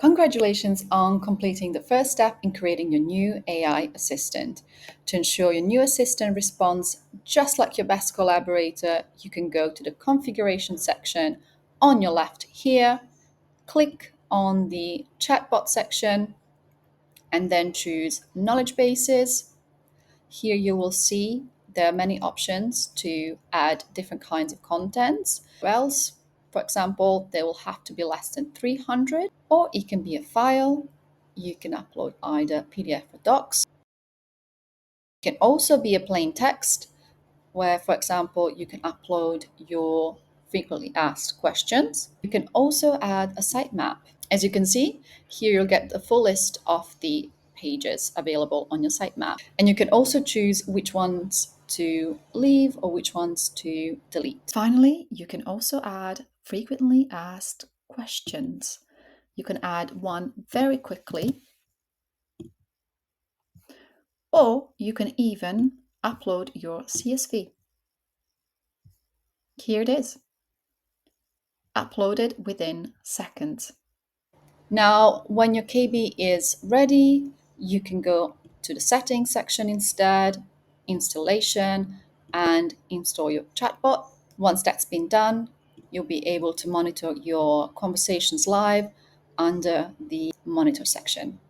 Congratulations on completing the first step in creating your new AI assistant. To ensure your new assistant responds just like your best collaborator, you can go to the configuration section on your left here, click on the chatbot section, and then choose knowledge bases. Here you will see there are many options to add different kinds of contents. Else, for example, they will have to be less than 300, or it can be a file. You can upload either PDF or docs. It can also be a plain text, where, for example, you can upload your frequently asked questions. You can also add a sitemap. As you can see, here you'll get the full list of the pages available on your sitemap. And you can also choose which ones to leave or which ones to delete. Finally, you can also add frequently asked questions. You can add one very quickly, or you can even upload your CSV. Here it is, uploaded within seconds. Now, when your KB is ready, you can go to the settings section instead, installation, and install your chatbot. Once that's been done, you'll be able to monitor your conversations live under the monitor section.